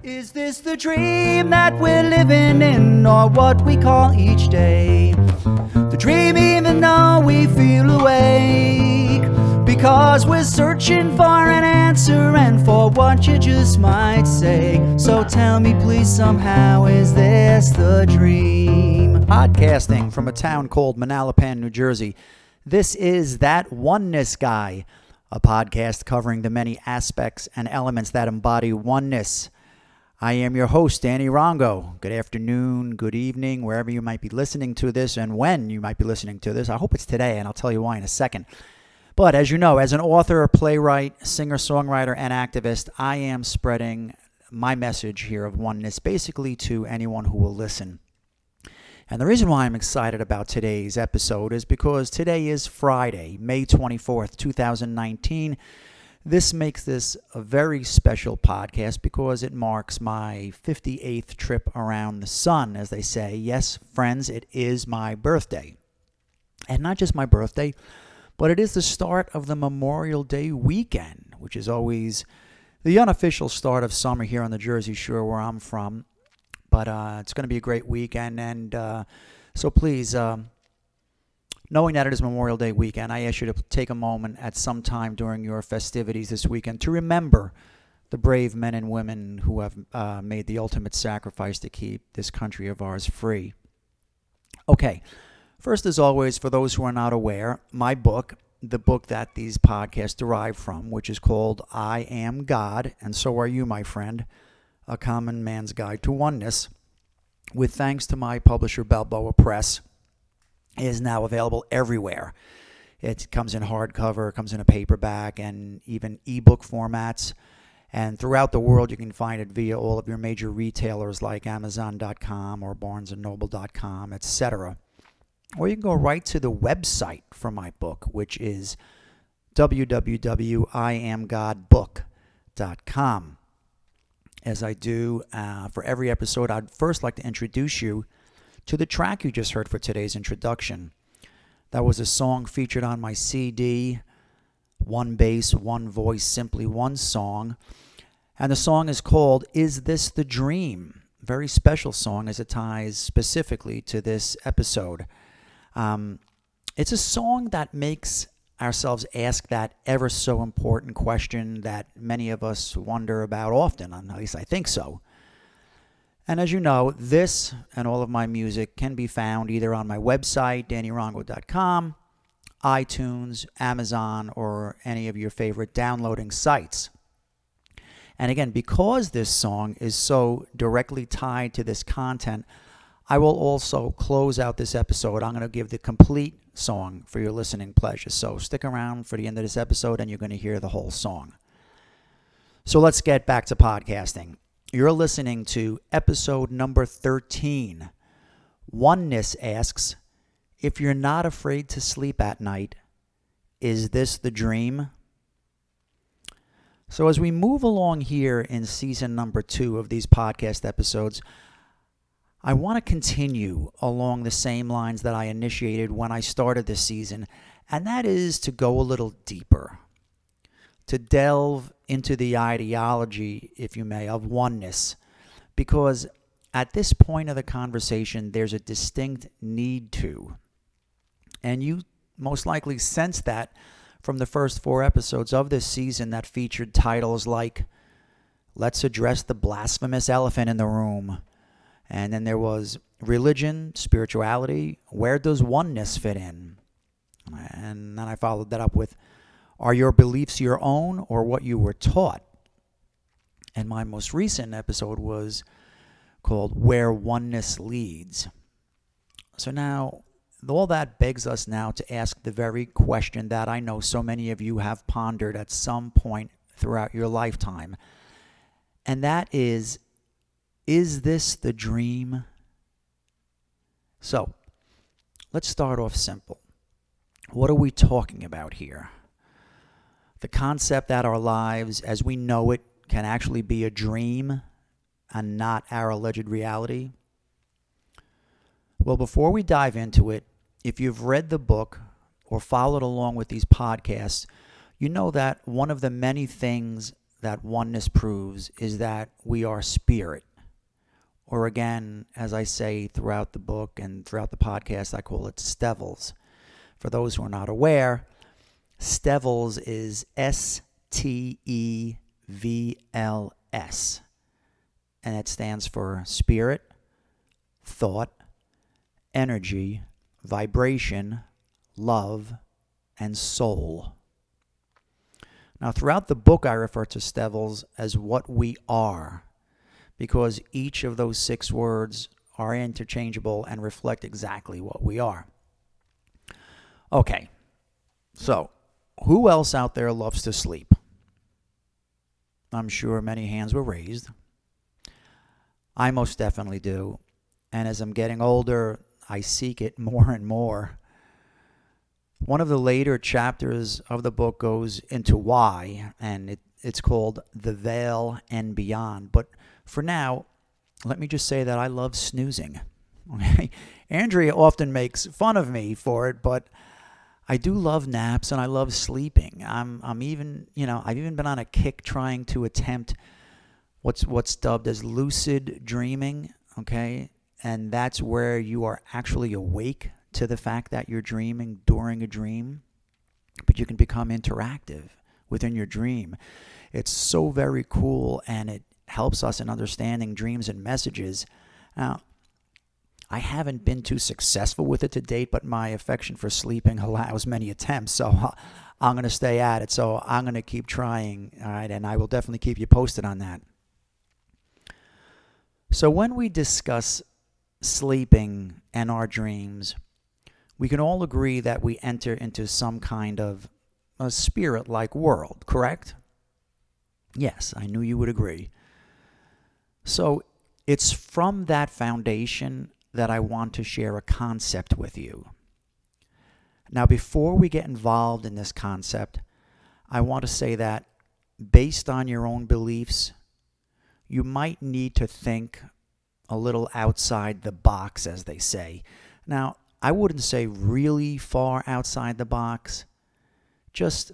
Is this the dream that we're living in, or what we call each day? The dream even though we feel awake, because we're searching for an answer and for what you just might say. So tell me please somehow, is this the dream? Podcasting from a town called Manalapan, New Jersey. This is That Oneness Guy, a podcast covering the many aspects and elements that embody oneness. I am your host, Danny Rongo. Good afternoon, good evening, wherever you might be listening to this and when you might be listening to this. I hope it's today, and I'll tell you why in a second. But as you know, as an author, playwright, singer-songwriter, and activist, I am spreading my message here of oneness basically to anyone who will listen. And the reason why I'm excited about today's episode is because today is Friday, May 24th, 2019. This makes this a very special podcast because it marks my 58th trip around the sun, as they say. Yes, friends, it is my birthday. And not just my birthday, but it is the start of the Memorial Day weekend, which is always the unofficial start of summer here on the Jersey Shore where I'm from. But it's going to be a great weekend, and so please, knowing that it is Memorial Day weekend, I ask you to take a moment at some time during your festivities this weekend to remember the brave men and women who have made the ultimate sacrifice to keep this country of ours free. Okay, first, as always, for those who are not aware, my book, the book that these podcasts derive from, which is called I Am God, and So Are You, My Friend, A Common Man's Guide to Oneness, with thanks to my publisher, Balboa Press, is now available everywhere. It comes in hardcover, comes in a paperback, and even ebook formats. And throughout the world, you can find it via all of your major retailers like Amazon.com or BarnesandNoble.com, etc. Or you can go right to the website for my book, which is www.iamgodbook.com. As I do for every episode, I'd first like to introduce you to the track you just heard for today's introduction. That was a song featured on my CD, One Bass, One Voice, Simply One Song. And the song is called Is This the Dream? Very special song as it ties specifically to this episode. It's a song that makes ourselves ask that ever so important question that many of us wonder about often, at least I think so. And as you know, this and all of my music can be found either on my website, DannyRongo.com, iTunes, Amazon, or any of your favorite downloading sites. And again, because this song is so directly tied to this content, I will also close out this episode. I'm going to give the complete song for your listening pleasure. So stick around for the end of this episode and you're going to hear the whole song. So let's get back to podcasting. You're listening to episode number 13. Oneness asks, if you're not afraid to sleep at night, is this the dream? So as we move along here in season number 2 of these podcast episodes, I want to continue along the same lines that I initiated when I started this season, and that is to go a little deeper, to delve into the ideology, if you may, of oneness, because at this point of the conversation, there's a distinct need to, and you most likely sense that from the first 4 episodes of this season that featured titles like Let's Address the Blasphemous Elephant in the Room, and then there was Religion, Spirituality, Where Does Oneness Fit In? And then I followed that up with Are Your Beliefs Your Own or What You Were Taught? And my most recent episode was called Where Oneness Leads. So now, all that begs us now to ask the very question that I know so many of you have pondered at some point throughout your lifetime. And that is this the dream? So, let's start off simple. What are we talking about here? The concept that our lives, as we know it, can actually be a dream and not our alleged reality? Well, before we dive into it, if you've read the book or followed along with these podcasts, you know that one of the many things that oneness proves is that we are spirit. Or again, as I say throughout the book and throughout the podcast, I call it stevels. For those who are not aware, stevels is STEVLS. And it stands for spirit, thought, energy, vibration, love, and soul. Now, throughout the book, I refer to stevels as what we are, because each of those 6 words are interchangeable and reflect exactly what we are. Okay, so who else out there loves to sleep? I'm sure many hands were raised. I most definitely do. And as I'm getting older, I seek it more and more. One of the later chapters of the book goes into why, and it's called The Veil and Beyond. But for now, let me just say that I love snoozing. Okay? Andrea often makes fun of me for it, but I do love naps and I love sleeping. I've even been on a kick trying to attempt what's dubbed as lucid dreaming, okay? And that's where you are actually awake to the fact that you're dreaming during a dream, but you can become interactive within your dream. It's so very cool, and it helps us in understanding dreams and messages. Now, I haven't been too successful with it to date, but my affection for sleeping allows many attempts, so I'm going to stay at it. So I'm going to keep trying, all right, and I will definitely keep you posted on that. So when we discuss sleeping and our dreams, we can all agree that we enter into some kind of a spirit-like world, correct? Yes, I knew you would agree. So it's from that foundation that I want to share a concept with you. Now, before we get involved in this concept, I want to say that based on your own beliefs, you might need to think a little outside the box, as they say. Now, I wouldn't say really far outside the box, just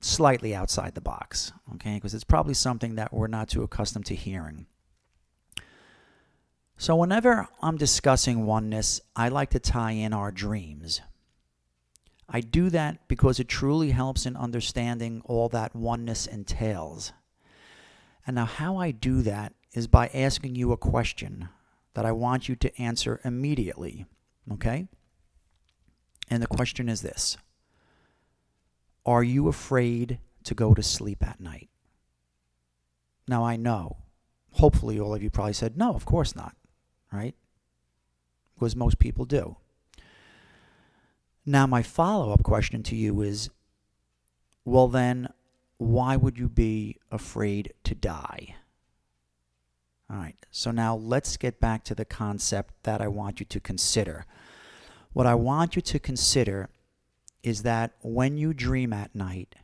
slightly outside the box, okay? Because it's probably something that we're not too accustomed to hearing. So whenever I'm discussing oneness, I like to tie in our dreams. I do that because it truly helps in understanding all that oneness entails. And now how I do that is by asking you a question that I want you to answer immediately, okay? And the question is this: are you afraid to go to sleep at night? Now, I know, hopefully all of you probably said, no, of course not, right? Because most people do. Now, my follow-up question to you is, well then, why would you be afraid to die? All right, so now let's get back to the concept that I want you to consider. What I want you to consider is that when you dream at night,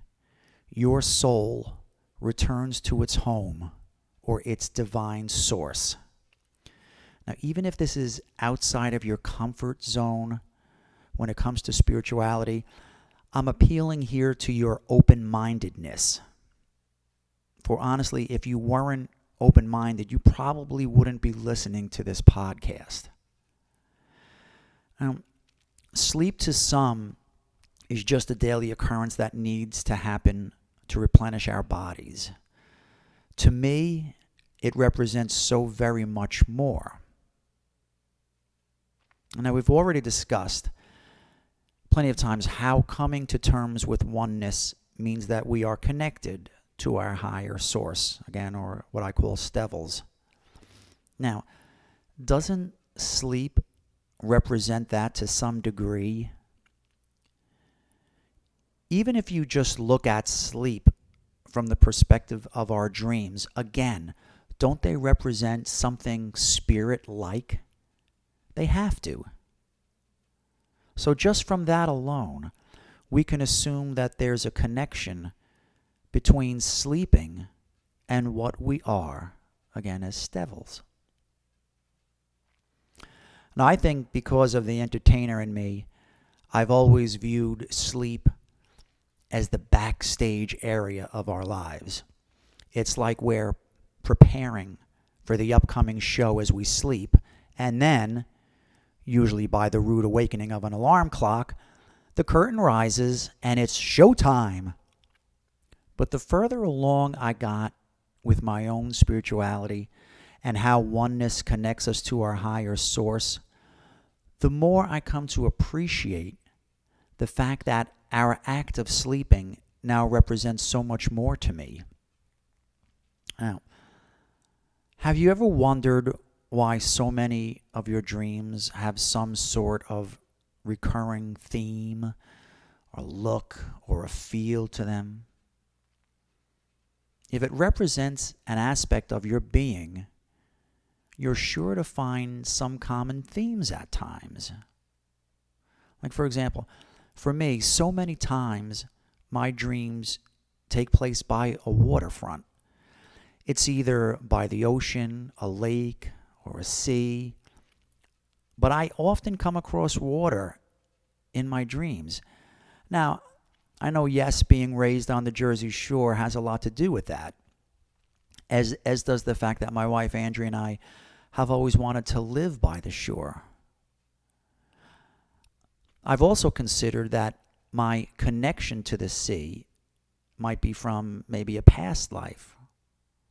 your soul returns to its home or its divine source. Now, even if this is outside of your comfort zone when it comes to spirituality, I'm appealing here to your open-mindedness. For honestly, if you weren't open-minded, you probably wouldn't be listening to this podcast. Sleep to some is just a daily occurrence that needs to happen to replenish our bodies. To me, it represents so very much more. Now, we've already discussed plenty of times how coming to terms with oneness means that we are connected to our higher source, again, or what I call stevels. Now, doesn't sleep represent that to some degree? Even if you just look at sleep from the perspective of our dreams, again, don't they represent something spirit-like? They have to. So just from that alone, we can assume that there's a connection between sleeping and what we are, again, as stevels. Now, I think because of the entertainer in me, I've always viewed sleep as the backstage area of our lives. It's like we're preparing for the upcoming show as we sleep, and then, usually by the rude awakening of an alarm clock, the curtain rises and it's showtime. But the further along I got with my own spirituality and how oneness connects us to our higher source, the more I come to appreciate the fact that our act of sleeping now represents so much more to me. Now, have you ever wondered why so many of your dreams have some sort of recurring theme or look or a feel to them? If it represents an aspect of your being, you're sure to find some common themes at times. Like, for example, for me, so many times my dreams take place by a waterfront. It's either by the ocean, a lake, or a sea. But I often come across water in my dreams. Now, I know, yes, being raised on the Jersey Shore has a lot to do with that, as does the fact that my wife Andrea and I have always wanted to live by the shore. I've also considered that my connection to the sea might be from maybe a past life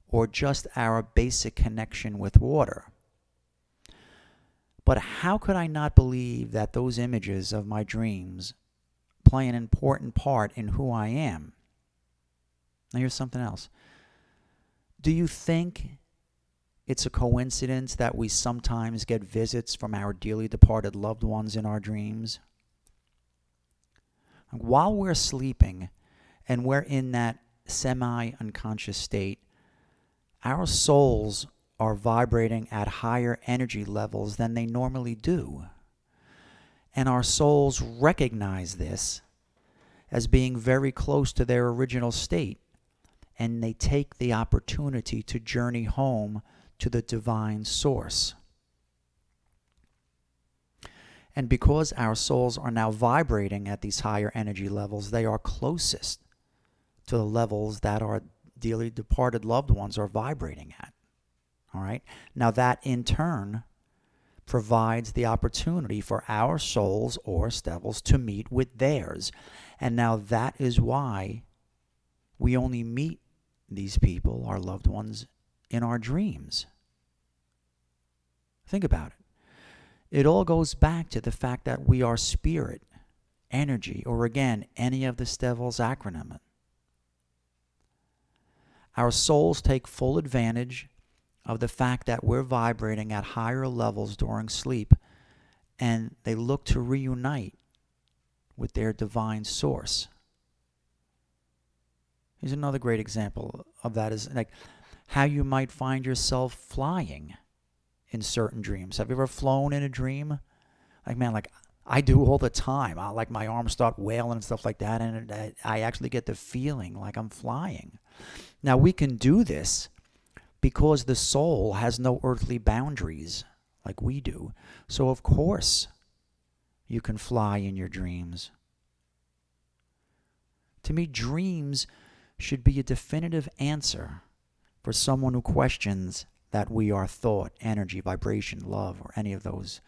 or just our basic connection with water. But how could I not believe that those images of my dreams play an important part in who I am? Now here's something else. Do you think it's a coincidence that we sometimes get visits from our dearly departed loved ones in our dreams? While we're sleeping and we're in that semi-unconscious state, our souls are vibrating at higher energy levels than they normally do. And our souls recognize this as being very close to their original state, and they take the opportunity to journey home to the divine source. And because our souls are now vibrating at these higher energy levels, they are closest to the levels that our dearly departed loved ones are vibrating at. All right? Now that in turn provides the opportunity for our souls or devils to meet with theirs. And now that is why we only meet these people, our loved ones, in our dreams. Think about it. It all goes back to the fact that we are spirit, energy, or again, any of the devil's acronym. Our souls take full advantage of the fact that we're vibrating at higher levels during sleep, and they look to reunite with their divine source. Here's another great example of that, is like how you might find yourself flying in certain dreams. Have you ever flown in a dream? Like, man, like I do all the time. Like my arms start wailing and stuff like that, and I actually get the feeling like I'm flying. Now, we can do this because the soul has no earthly boundaries like we do. So, of course, you can fly in your dreams. To me, dreams should be a definitive answer for someone who questions that we are thought, energy, vibration, love, or any of those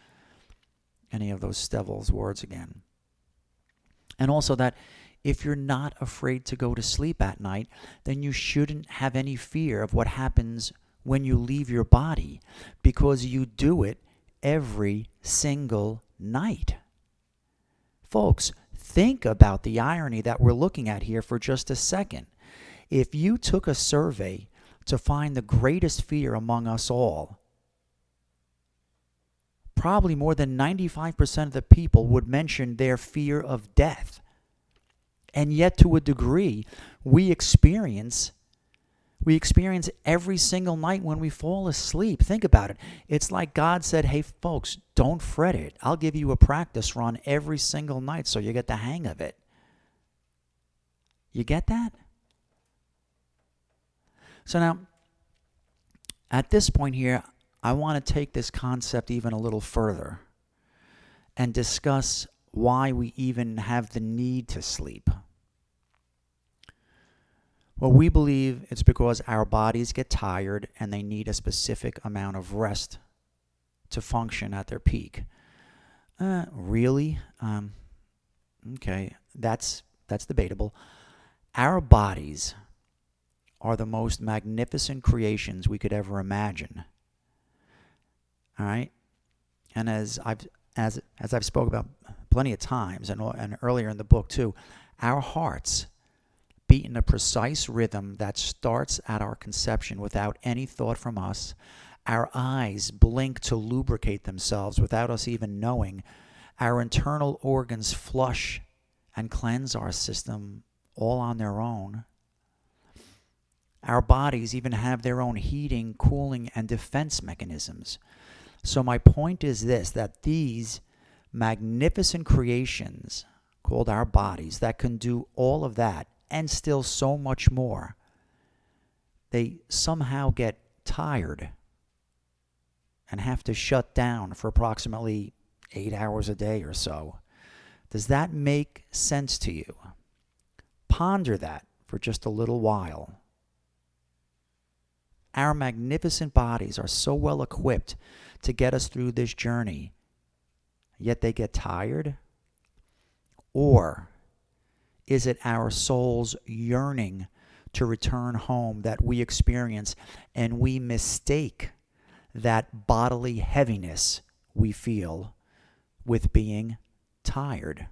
devil's words again. And also that if you're not afraid to go to sleep at night, then you shouldn't have any fear of what happens when you leave your body, because you do it every single night. Folks, think about the irony that we're looking at here for just a second. If you took a survey to find the greatest fear among us all, probably more than 95% of the people would mention their fear of death. And yet, to a degree, we experience every single night when we fall asleep. Think about it. It's like God said, hey, folks, don't fret it. I'll give you a practice run every single night so you get the hang of it. You get that? So now, at this point here, I want to take this concept even a little further and discuss why we even have the need to sleep. Well, we believe it's because our bodies get tired and they need a specific amount of rest to function at their peak. Really? Okay, that's debatable. Our bodies are the most magnificent creations we could ever imagine. All right? And as I've spoke about plenty of times and earlier in the book too, our hearts beat in a precise rhythm that starts at our conception without any thought from us. Our eyes blink to lubricate themselves without us even knowing. Our internal organs flush and cleanse our system all on their own. Our bodies even have their own heating, cooling, and defense mechanisms. So my point is this, that these magnificent creations called our bodies that can do all of that and still so much more, they somehow get tired and have to shut down for approximately 8 hours a day or so. Does that make sense to you? Ponder that for just a little while. Our magnificent bodies are so well equipped to get us through this journey, yet they get tired? Or is it our soul's yearning to return home that we experience and we mistake that bodily heaviness we feel with being tired?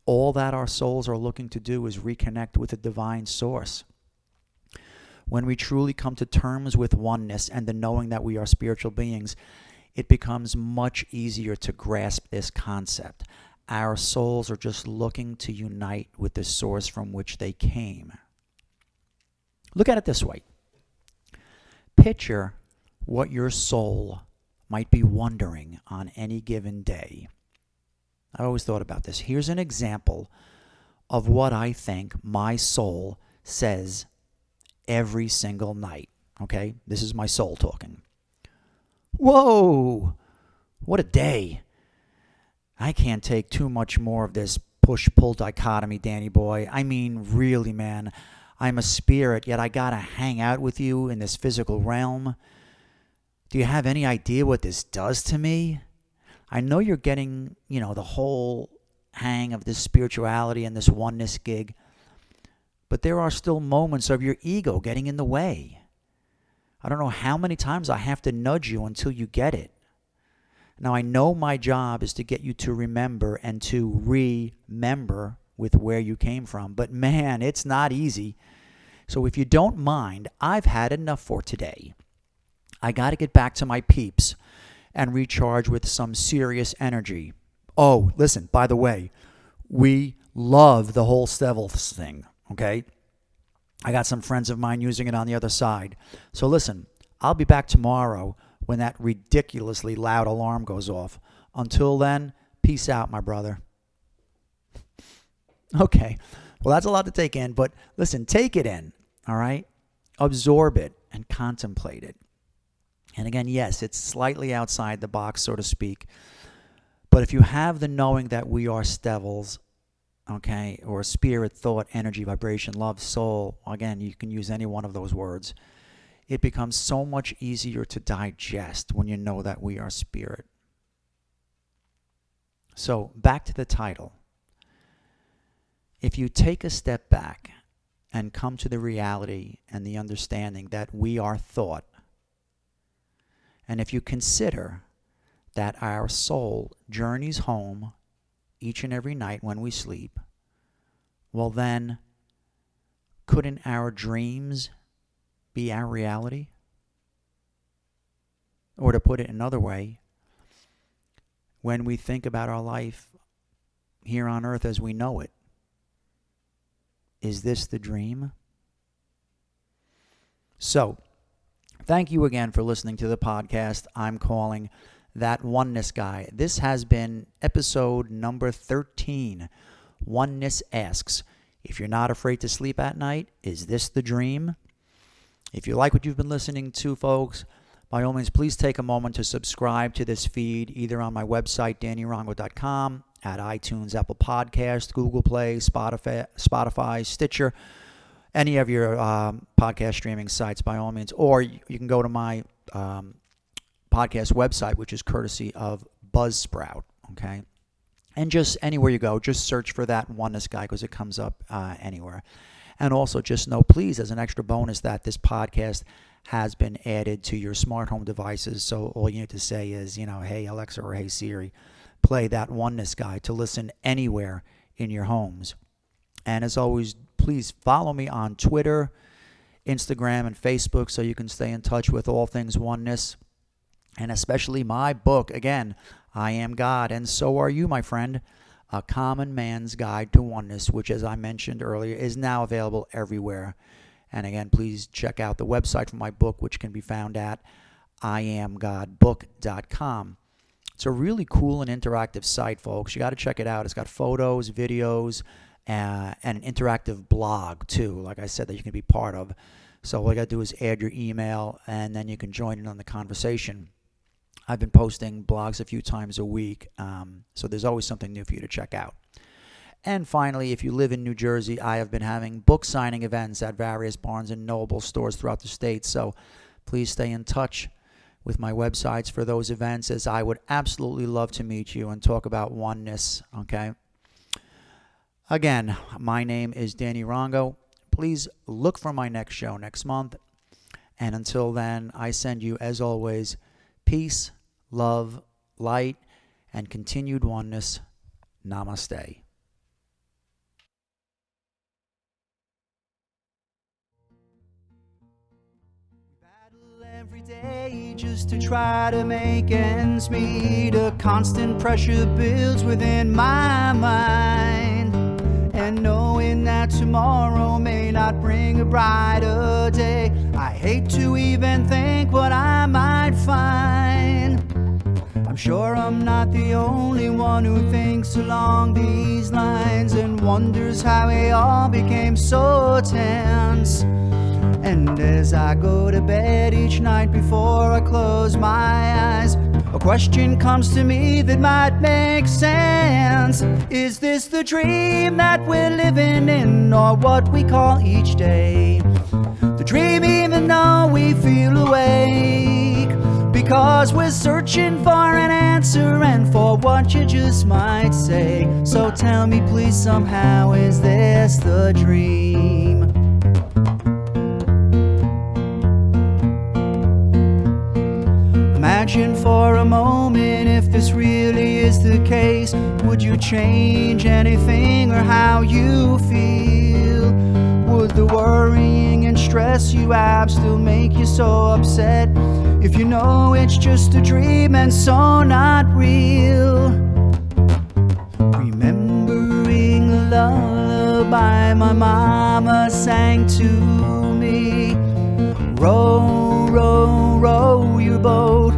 All that our souls are looking to do is reconnect with the divine source. When we truly come to terms with oneness and the knowing that we are spiritual beings, it becomes much easier to grasp this concept. Our souls are just looking to unite with the source from which they came. Look at it this way. Picture what your soul might be wondering on any given day. I always thought about this. Here's an example of what I think my soul says every single night. Okay? This is my soul talking. Whoa! What a day. I can't take too much more of this push-pull dichotomy, Danny boy. I mean, really, man. I'm a spirit, yet I gotta hang out with you in this physical realm. Do you have any idea what this does to me? I know you're getting, the whole hang of this spirituality and this oneness gig, but there are still moments of your ego getting in the way. I don't know how many times I have to nudge you until you get it. Now, I know my job is to get you to remember and to remember with where you came from, but man, it's not easy. So if you don't mind, I've had enough for today. I got to get back to my peeps and recharge with some serious energy. Oh, listen, by the way, we love the whole Stevels thing, okay? I got some friends of mine using it on the other side. So listen, I'll be back tomorrow when that ridiculously loud alarm goes off. Until then, peace out, my brother. Okay, well, that's a lot to take in, but listen, take it in, all right? Absorb it and contemplate it. And again, yes, it's slightly outside the box, so to speak. But if you have the knowing that we are Stevels, okay, or spirit, thought, energy, vibration, love, soul, again, you can use any one of those words, it becomes so much easier to digest when you know that we are spirit. So back to the title. If you take a step back and come to the reality and the understanding that we are thought, and if you consider that our soul journeys home each and every night when we sleep, well then, couldn't our dreams be our reality? Or to put it another way, when we think about our life here on earth as we know it, is this the dream? So, thank you again for listening to the podcast I'm calling That Oneness Guy. This has been episode number 13. Oneness Asks. If you're not afraid to sleep at night, is this the dream? If you like what you've been listening to, folks, by all means, please take a moment to subscribe to this feed, either on my website, DannyRongo.com, at iTunes, Apple Podcast, Google Play, Spotify, Stitcher, any of your podcast streaming sites by all means. Or you can go to my podcast website, which is courtesy of Buzzsprout, okay? And just anywhere you go, just search for that Oneness Guy because it comes up anywhere. And also just know, please, as an extra bonus, that this podcast has been added to your smart home devices. So all you need to say is, hey, Alexa or hey, Siri, play that Oneness Guy to listen anywhere in your homes. And as always, please follow me on Twitter, Instagram, and Facebook so you can stay in touch with all things oneness. And especially my book, again, I Am God, and so are you, my friend. A Common Man's Guide to Oneness, which, as I mentioned earlier, is now available everywhere. And again, please check out the website for my book, which can be found at iamgodbook.com. It's a really cool and interactive site, folks. You got to check it out. It's got photos, videos, and an interactive blog, too, like I said, that you can be part of. So all you got to do is add your email, and then you can join in on the conversation. I've been posting blogs a few times a week, so there's always something new for you to check out. And finally, if you live in New Jersey, I have been having book signing events at various Barnes & Noble stores throughout the state, so please stay in touch with my websites for those events, as I would absolutely love to meet you and talk about oneness, okay? Again, my name is Danny Rongo. Please look for my next show next month, and until then, I send you, as always, peace, love, light, and continued oneness. Namaste. Every day just to try to make ends meet. A constant pressure builds within my mind, and knowing that tomorrow may not bring a brighter day, I hate to even think what I might find. I'm sure I'm not the only one who thinks along these lines and wonders how it all became so tense. And as I go to bed each night before I close my eyes, a question comes to me that might make sense. Is this the dream that we're living in, or what we call each day? The dream even though we feel awake, because we're searching for an answer and for what you just might say. So tell me please somehow, is this the dream? Imagine for a moment if this really is the case. Would you change anything or how you feel? Would the worrying and stress you have still make you so upset, if you know it's just a dream and so not real? Remembering a lullaby my mama sang to me. Row, row, row your boat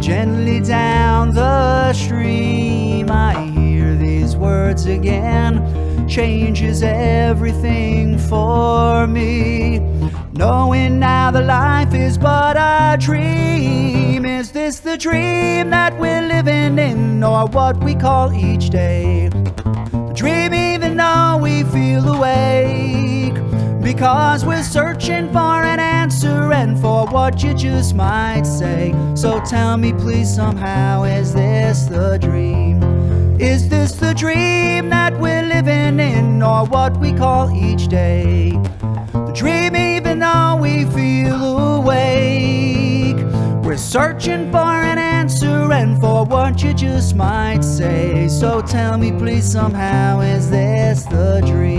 gently down the stream. I hear these words again, changes everything for me. Knowing now that life is but a dream. Is this the dream that we're living in, or what we call each day? The dream even though we feel awake, because we're searching for an answer and for what you just might say. So tell me please somehow, is this the dream? Is this the dream that we're living in, or what we call each day? The dream even though we feel awake, we're searching for an answer and for what you just might say. So tell me please somehow, is this the dream?